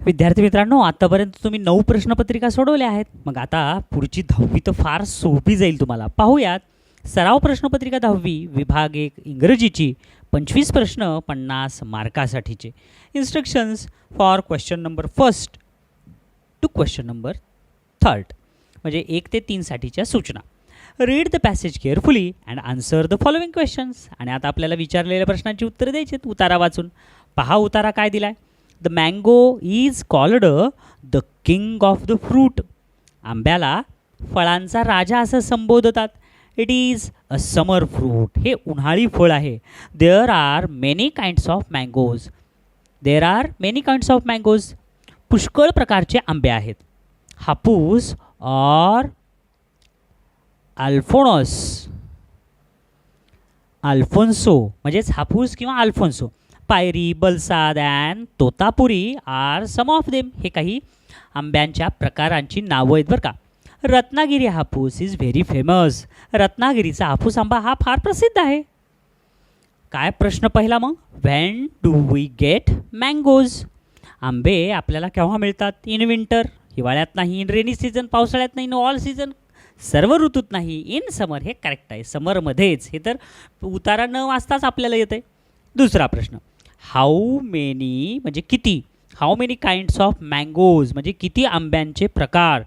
विद्यार्थी मित्रांनो, आतापर्यंत तुम्ही 9 प्रश्नपत्रिका सोडवल्या आहेत. मग आता पुढची 10वी तर फार सोपी जाईल तुम्हाला. पाहूयात. सराव प्रश्नपत्रिका 10वी विभाग 1 इंग्रजीची 25 प्रश्न 50 मार्कासाठीचे. Instructions for question number first to question number third, म्हणजे 1 ते 3 साठीच्या सूचना. Read the passage carefully and answer the following questions. आणि आता आपल्याला विचारलेल्या प्रश्नांची उत्तरं द्यायची आहेत. उतारा वाचून पहा. उतारा काय दिलाय? The mango is called the king of the fruit. आंब्याला फळांचा राजा असं संबोधतात. It is a summer fruit. हे उन्हाळी फळ आहे. There are many kinds of mangoes. There are many kinds of mangoes. पुष्कळ प्रकारचे आंबे आहेत. हापूस और अल्फोनस, अल्फोन्सो म्हणजेच हापूस किंवा Alphonso. Payri, Valsad and Totapuri are some of them. हे काही आंब्यांच्या प्रकारांची नावं आहेत बरं का. Ratnagiri Hapus is very famous. रत्नागिरीचा हापूस आंबा हा फार प्रसिद्ध आहे. काय प्रश्न पहिला मग? When do we get mangoes. आंबे आपल्याला केव्हा मिळतात? इन विंटर, हिवाळ्यात नाही. इन रेनी सीझन, पावसाळ्यात नाही. इन ऑल सीझन, सर्व ऋतूत नाही. इन समर, हे करेक्ट आहे. समरमध्येच. हे तर उतारा न वाचताच आपल्याला येतं आहे. दुसरा प्रश्न. हाऊ मेनी म्हणजे किती. How many kinds of mangoes म्हणजे किती आंब्यांचे प्रकार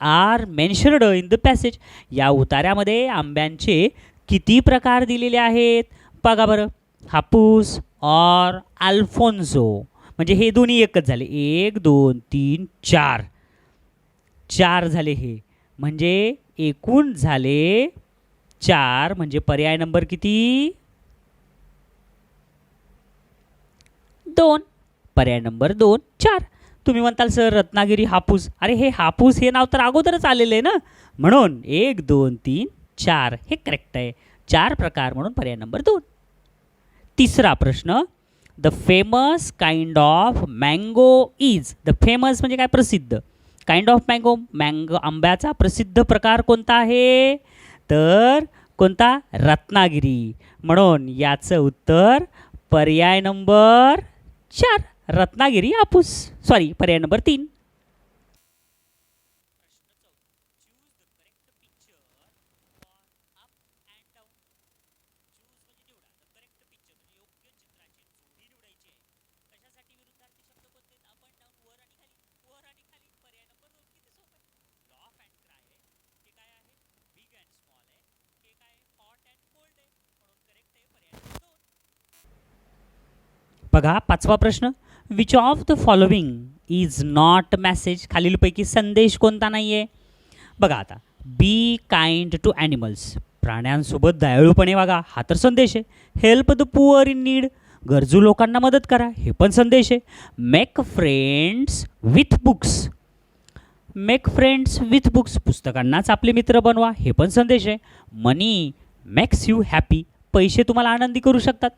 are mentioned in the passage. या उतार्यामध्ये आंब्यांचे किती प्रकार दिलेले आहेत? बघा बरं. हापूस और अल्फोन्सो म्हणजे हे दोन्ही एकच झाले. 1 2 3 4 4 झाले. हे म्हणजे एकूण झाले 4. म्हणजे पर्याय नंबर किती? 2. पर्याय नंबर 2 4. तुम्ही म्हणताल सर रत्नागिरी हापूस. अरे हे हापूस हे नाव तर अगोदरच आलेलं आहे ना, म्हणून 1 2 3 4 हे करेक्ट आहे. 4 प्रकार म्हणून पर्याय नंबर 2. तिसरा प्रश्न. The famous kind of mango is. The famous म्हणजे काय? प्रसिद्ध. काइंड ऑफ मँगो आंब्याचा प्रसिद्ध प्रकार कोणता आहे? तर कोणता? रत्नागिरी. म्हणून याचं उत्तर पर्याय नंबर 4 रत्नागिरी हापूस. सॉरी, पर्याय नंबर 3. बघा. 5वा प्रश्न. Which of the following is not message. खालीलपैकी संदेश कोणता नाही आहे? बघा आता. Be kind to animals. प्राण्यांसोबत दयाळूपणे वागा, हा तर संदेश आहे. Help the poor in need. गरजू लोकांना मदत करा, हे पण संदेश आहे. Make friends with books. Make friends with books. पुस्तकांनाच आपले मित्र बनवा, हे पण संदेश आहे. मनी मेक्स यू हॅपी. पैसे तुम्हाला आनंदी करू शकतात.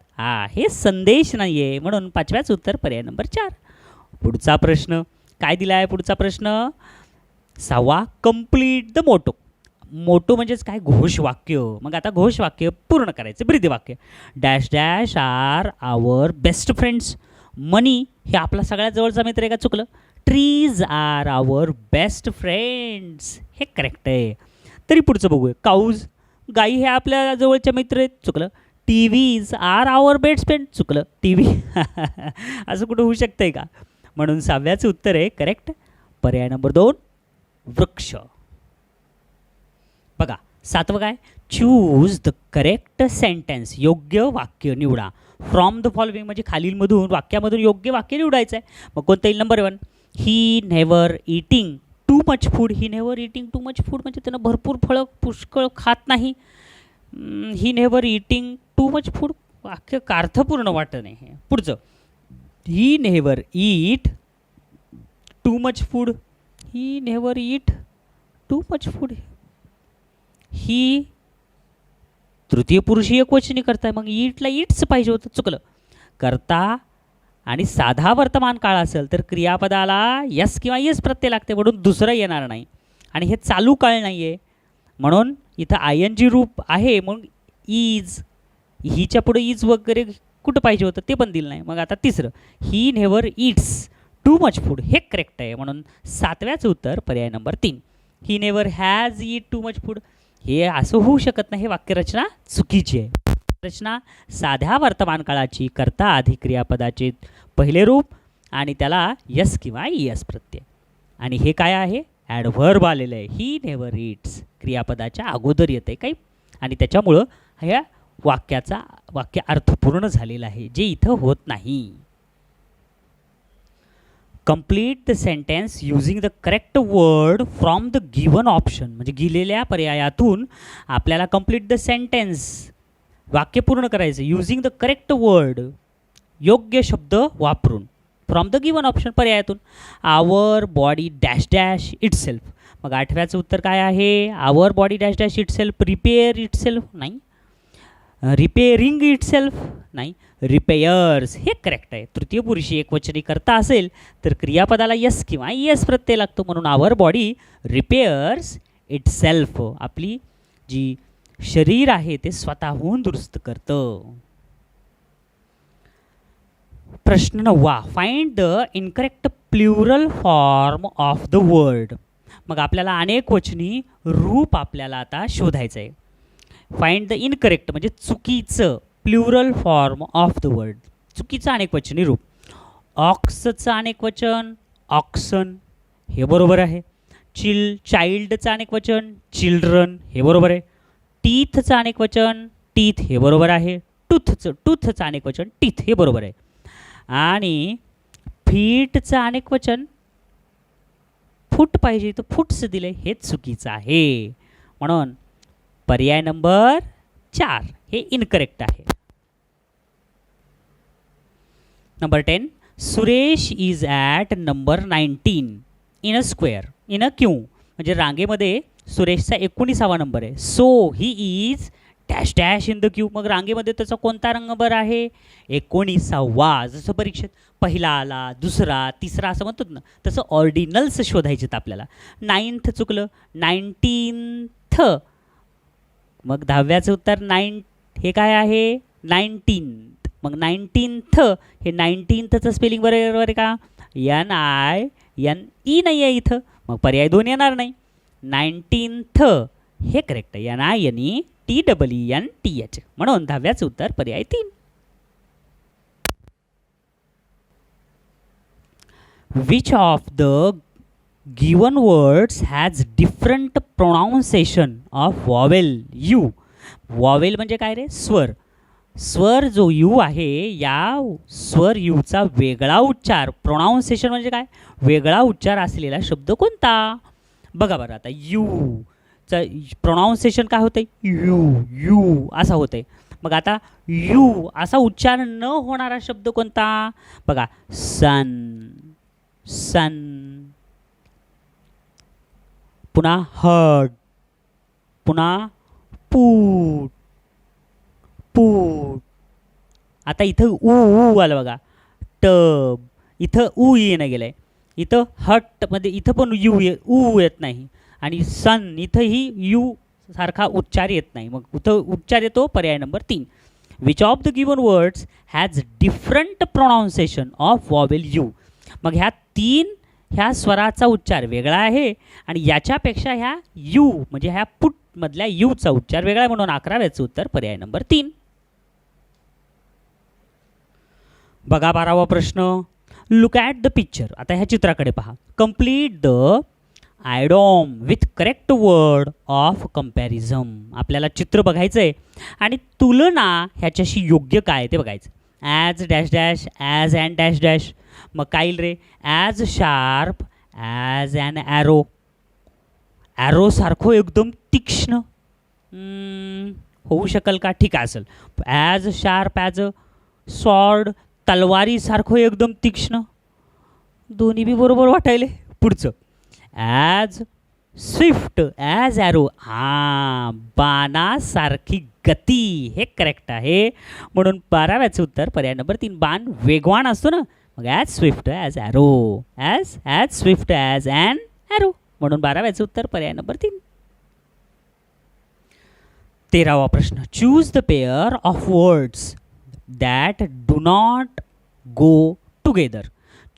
हे संदेश नाही आहे. म्हणून 5व्याच उत्तर पर्याय नंबर 4. पुढचा प्रश्न काय दिला आहे? पुढचा प्रश्न 6वा. Complete the motto. मोटो म्हणजेच काय? घोषवाक्य. मग आता घोषवाक्य पूर्ण करायचं. ब्रीदवाक्य. Dash dash are our best friends. Money हे आपला सगळ्यात जवळचा मित्र आहे का? चुकलं. Trees are our best friends. हे करेक्ट आहे. तरी पुढचं बघूया. काऊज, गाई हे आपल्या जवळच्या मित्र आहेत. चुकलं. TVs R our best friend. चुकलं. टीव्ही असं कुठं होऊ शकतंय का? म्हणून 6व्याचं उत्तर आहे करेक्ट पर्याय नंबर 2 वृक्ष. बघा. 7वं काय? Choose the correct sentence. योग्य वाक्य निवडा. फ्रॉम द फॉलोइंग म्हणजे खालीलमधून वाक्यामधून योग्य वाक्य निवडायचं आहे. मग कोणतं येईल? Number 1. He never eating too much food. He never eating too much food म्हणजे त्यानं भरपूर फळं पुष्कळ खात नाही. He never eating too much food वाक्य अर्थपूर्ण वाटत नाही. हे पुढचं. He never eat too much food. He never eat too much food. ही तृतीय पुरुषी एकवचनी करताय. मग ईटला ईट्स पाहिजे होतं. चुकलं. करता आणि साधा वर्तमान काळ असेल तर क्रियापदाला यस किंवा येस प्रत्यय लागते, म्हणून दुसरं येणार नाही. आणि हे चालू काळ नाही आहे, म्हणून इथं ING रूप आहे. मग इज, हिच्या पुढे इज वगैरे कुठं पाहिजे होतं ते पण दिलं नाही. मग आता तिसरं. ही never it's to much food हे करेक्ट आहे, म्हणून 7व्याचं उत्तर पर्याय number 3. He never has eat too much food हे असं होऊ शकत नाही, हे वाक्यरचना चुकीची आहे. रचना साध्या वर्तमान काळाची कर्ता आधी क्रियापदाचे पहिले रूप आणि त्याला यस किंवा यस प्रत्यय, आणि हे काय आहे ॲडव्हर्ब आलेलं आहे. ही नेवर ईट्स क्रियापदाच्या अगोदर येते काही, आणि त्याच्यामुळं ह्या वाक्य अर्थपूर्ण झालेलं आहे, जे इथं होत नाही. Complete the sentence using the correct word from the given option, म्हणजे दिलेल्या पर्यायातून आपल्याला कंप्लीट द सेंटेन्स वाक्य पूर्ण करायचं युझिंग द करेक्ट वर्ड, योग्य शब्द वापरून, फ्रॉम द गिवन ऑप्शन पर्यायातून. Our body dash dash itself, मग 8व्याचं उत्तर काय आहे, our body dash dash itself repair itself नाही, रिपेअरिंग इटसेल्फ नाही, रिपेयर्स हे करेक्ट आहे. तृतीय पुरुषी एकवचनी करता असेल तर क्रियापदाला यस किंवा यस प्रत्यय लागतो, म्हणून आवर बॉडी रिपेअर्स इटसेल्फ, आपली जी शरीर आहे ते स्वतःहून दुरुस्त करतं. प्रश्न 9, find the incorrect plural form of the word. मग आपल्याला अनेक वचनी रूप आपल्याला आता शोधायचं आहे. फाइंड द इनकरेक्ट म्हणजे चुकीचं plural form of the word, चुकीचं अनेक वचनी रूप. ऑक्सचं अनेक वचन ऑक्सन हे बरोबर आहे. चाइल्डचं अनेक वचन चिल्ड्रन हे बरोबर आहे. टीथचं अनेक वचन टीथ हे बरोबर आहे. टूथचं अनेक वचन टीथ हे बरोबर आहे. आणि फीटचं अनेक वचन फूट पाहिजे तर फुट्स दिले हे चुकीचं आहे, म्हणून पर्याय नंबर 4 हे इनकरेक्ट आहे. Number 10, Suresh is at number 19 in a square in a Q, म्हणजे रांगेमध्ये सुरेशचा 19वा नंबर आहे. So he is dash dash in the Q, मग रांगेमध्ये त्याचा कोणता नंबर आहे 19वा. जसं परीक्षेत पहिला आला दुसरा तिसरा असं म्हणतात ना, तसं ऑर्डिनल्स शोधायचेत आपल्याला. 9th चुकलं 19th, मग 10व्याचं उत्तर हे काय आहे 19th, मग 19th हे 19thचं स्पेलिंग बरोबर आहे का, NINE नाही आहे इथं, मग पर्याय 2 येणार नाही. 19th हे करेक्ट आहे, NINETEENTH, म्हणून 10व्याचं उत्तर पर्याय 3. Which of the given words has different pronunciation of vowel U? vowel म्हणजे काय रे स्वर. स्वर जो यू आहे या स्वर यूचा वेगळा उच्चार, प्रोनाऊन्सिएशन म्हणजे काय वेगळा उच्चार असलेला शब्द कोणता. बघा बरं आता यूचं प्रोनाऊन्सिएशन काय होतं यू असा होतंय. मग आता यू असा उच्चार न होणारा शब्द कोणता, बघा सन, पुन्हा हर्ड, पुन्हा पूट. आता इथं ऊ आलं बघा, टब, इथं ऊ येणं गेलंय. इथं हटमध्ये इथं पण ऊ येत नाही, आणि सन इथंही यू सारखा उच्चार येत नाही, मग इथं उच्चार येतो पर्याय number 3. Which of the given words has different pronunciation of vowel you. मग ह्या स्वराचा उच्चार वेगळा आहे आणि याच्यापेक्षा ह्या यू म्हणजे ह्या पुटमधल्या यूचा उच्चार वेगळा आहे, म्हणून 11व्याचं उत्तर पर्याय नंबर 3. बघा 12वा प्रश्न, लुक ॲट द पिक्चर. आता ह्या चित्राकडे पहा. Complete the idiom with correct word of comparison. आपल्याला चित्र बघायचं आहे आणि तुलना ह्याच्याशी योग्य काय ते बघायचं. As dash dash, as and dash dash, मग काय येईल रे as sharp as and arrow. Arrow सारखं एकदम तीक्ष्ण होऊ शकेल का, ठीक आहे असेल. As sharp as a sword, तलवारी सारखं एकदम तीक्ष्ण, दोन्ही बी बरोबर वाटायले. पुढचं ॲज स्विफ्ट ॲज ॲरो, हां बाणासारखी गती हे करेक्ट आहे, म्हणून 12व्याचं उत्तर पर्याय नंबर 3. बाण वेगवान असतो ना, मग as swift as arrow, as swift as an arrow, म्हणून 12व्याचं उत्तर पर्याय नंबर 3. 13वा प्रश्न, choose the pair of words that do not go together.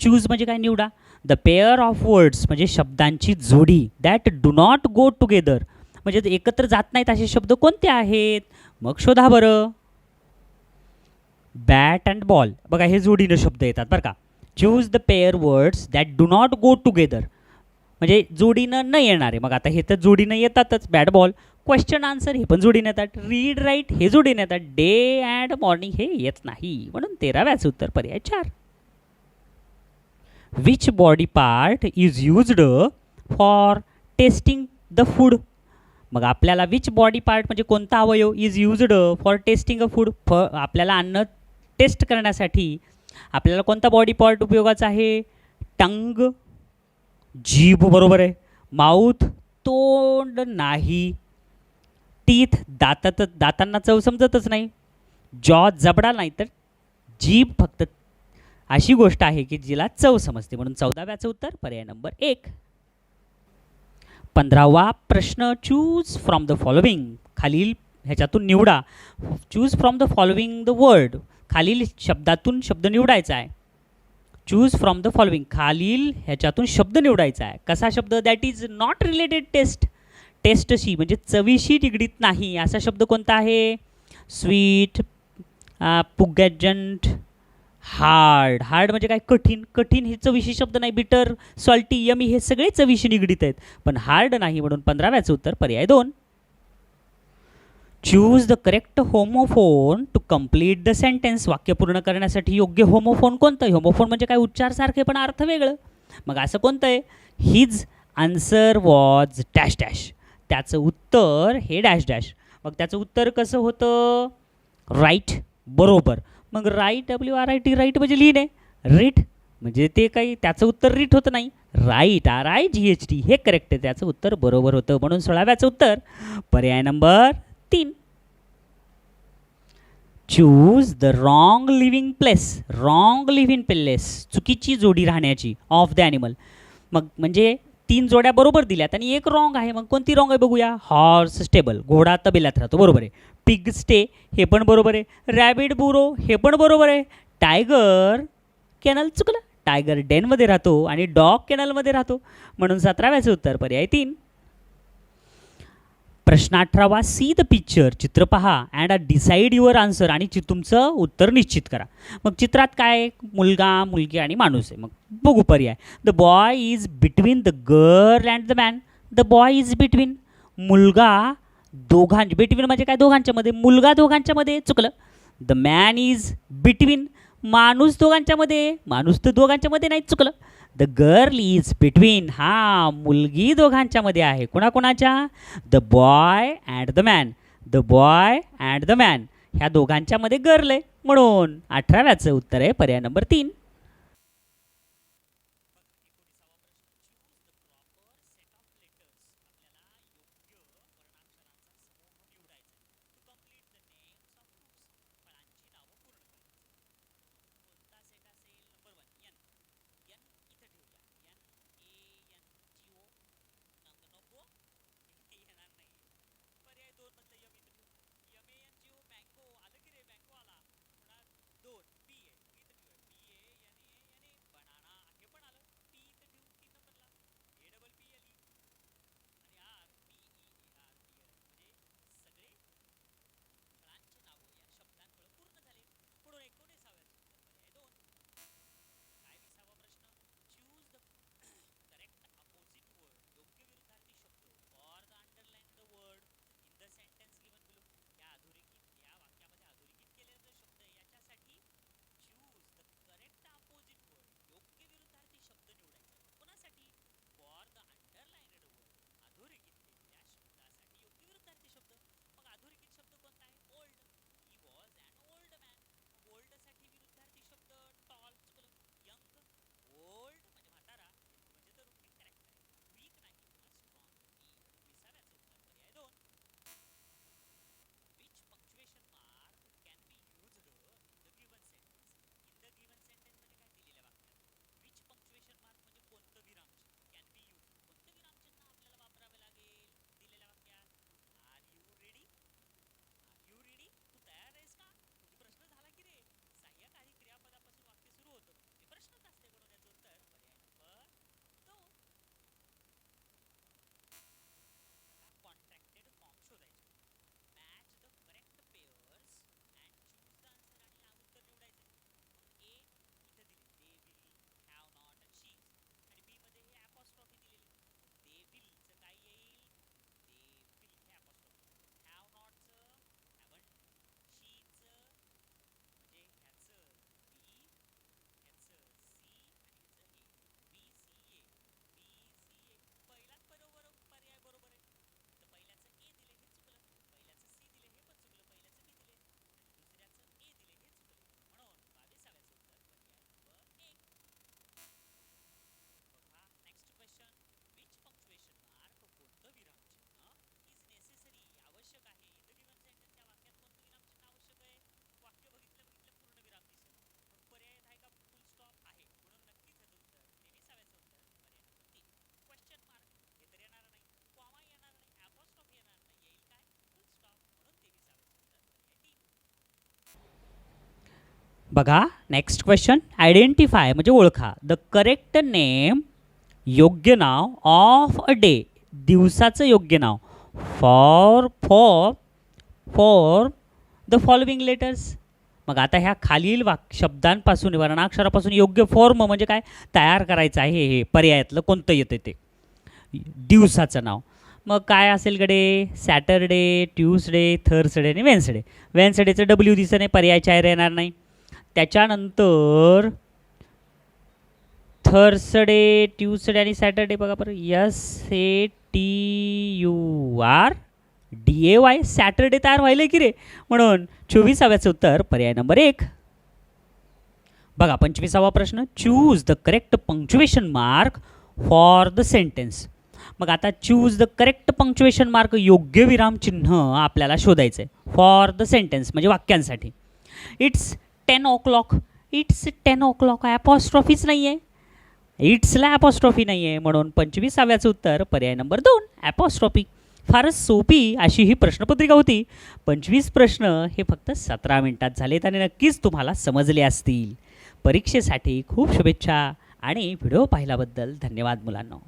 Choose म्हणजे काय, निवडा. द पेअर ऑफ वर्ड्स म्हणजे शब्दांची जोडी that do not go together म्हणजे एकत्र जात नाहीत असे शब्द कोणते आहेत, मग शोधा बरं. बॅट अँड बॉल बघा हे जोडीनं शब्द येतात बरं का. Choose the pair words that do not go together म्हणजे जोडीनं न येणारे. मग आता हे तर जोडीनं येतातच, बॅट बॉल. क्वेश्चन आन्सर हे पण जोडीने येतात. रीड राईट हे जोडीने येतात. डे अँड मॉर्निंग हे येत नाही, म्हणून 13व्याचं उत्तर पर्याय 4. Which body part is used for testing the food. मग आपल्याला विच बॉडी पार्ट म्हणजे कोणता अवयव is used for testing a food, आपल्याला अन्न टेस्ट करण्यासाठी आपल्याला कोणता बॉडी पार्ट उपयोगाचा आहे, टंग, जीभ बरोबर आहे, माउथ तोंड नाही, टीथ दातांना चव समजतच नाही, जॉ जबडा नाही, तर जीभ फक्त अशी गोष्ट आहे की जिला चव समजते, म्हणून 14व्याचं उत्तर पर्याय नंबर 1. 15वा प्रश्न, चूज फ्रॉम द फॉलोविंग खालील ह्याच्यातून निवडा. Choose from the following the word खालील शब्दातून शब्द निवडायचा आहे. चूज फ्रॉम द फॉलोविंग खालील ह्याच्यातून शब्द निवडायचा आहे. कसा शब्द, that is not related taste टेस्टशी म्हणजे चवीशी निगडीत नाही असा शब्द कोणता आहे, स्वीट, पुगॅजंट, हार्ड. हार्ड म्हणजे काय, कठीण. कठीण हे चवीशी शब्द नाही. बिटर, सॉल्टी, यमी हे सगळे चवीशी निगडीत आहेत, पण हार्ड नाही, म्हणून 15व्याचं उत्तर पर्याय 2. Choose the correct homophone to complete the sentence वाक्य पूर्ण करण्यासाठी योग्य होमोफोन कोणतं. होमोफोन म्हणजे काय, उच्चार सारखे पण अर्थ वेगळं. मग असं कोणतं आहे, his answer was dash dash त्याचं उत्तर हे डॅश डॅश. मग त्याचं उत्तर कसं होतं, राईट बरोबर. मग राईट WRIT राईट म्हणजे लिहिणे, रीट म्हणजे ते काही त्याचं उत्तर रीट होतं नाही, राईट RIGHT हे करेक्ट आहे, त्याचं उत्तर बरोबर होतं, म्हणून 16व्याचं उत्तर पर्याय number 3. Choose the wrong living place. Wrong living place चुकीची जोडी राहण्याची ऑफ द ॲनिमल. मग म्हणजे 3 जोड्या बरोबर दिल्यात आणि एक रॉंग आहे. मग कोणती रॉंग आहे बघूया. हॉर्स स्टेबल घोडा तबेल्यात राहतो बरोबर आहे. पिग स्टे हे पण बरोबर आहे. रॅबिट बुरो हे पण बरोबर आहे. टायगर कॅनल चुकलं, टायगर डेनमध्ये राहतो आणि डॉग कॅनलमध्ये राहतो, म्हणून 17व्याचं उत्तर पर्याय 3. प्रश्न 18वा, सी द पिक्चर चित्र पहा अँड डिसाईड युअर आन्सर आणि तुमचं उत्तर निश्चित करा. मग चित्रात काय, मुलगा मुलगी आणि माणूस आहे. मग बघू पर्याय. The boy is between the girl and the man. The boy is between मुलगा बिटवीन म्हणजे काय, दोघांच्या मध्ये. मुलगा दोघांच्या मध्ये चुकलं. द मॅन इज बिटवीन माणूस दोघांच्या मध्ये, माणूस तर दोघांच्या मध्ये नाही चुकलं. द गर्ल इज बिटवीन हा मुलगी दोघांच्या मध्ये आहे. कोणाकोणाच्या, the boy and the man. The boy and the man ह्या दोघांच्या मध्ये गर्ल आहे, म्हणून 18व्याचं उत्तर आहे पर्याय नंबर 3. बघा नेक्स्ट क्वेश्चन, आयडेंटिफाय म्हणजे ओळखा द करेक्ट नेम, योग्य नाव ऑफ अ डे, दिवसाचं योग्य now for for for the following letters. मग आता ह्या खालील शब्दांपासून वर्णाक्षरापासून योग्य फॉर्म म्हणजे काय तयार करायचं आहे. हे पर्यायातलं कोणतं येतं ते दिवसाचं नाव. मग काय असेल गडे, सॅटरडे, ट्यूसडे, थर्सडे आणि वेन्सडे. वेन्सडेचं डब्ल्यू दिसत नाही, पर्याय चार येणार नाही. त्याच्यानंतर थर्सडे, ट्यूसडे आणि सॅटरडे बघा बरं, SATURDAY, सॅटरडे तयार व्हायला की रे, म्हणून 24व्याचं उत्तर पर्याय नंबर 1. बघा 25वा प्रश्न, choose the correct punctuation mark for the sentence. मग आता choose the correct punctuation mark, योग्य विरामचिन्ह आपल्याला शोधायचं आहे फॉर द सेंटेन्स म्हणजे वाक्यांसाठी. इट्स 10 o'clock, इट्स 10 o'clock, ॲपॉस्ट्रॉफीच नाही आहे, इट्सला ॲपॉस्ट्रॉफी नाही आहे, म्हणून 25व्याचं उत्तर पर्याय नंबर 2 ॲपॉस्ट्रॉफी. फारच सोपी अशी ही प्रश्नपत्रिका होती. 25 प्रश्न हे फक्त 17 मिनिटात झालेत आणि नक्कीच तुम्हाला समजले असतील. परीक्षेसाठी खूप शुभेच्छा आणि व्हिडिओ पाहिल्याबद्दल धन्यवाद मुलांनो.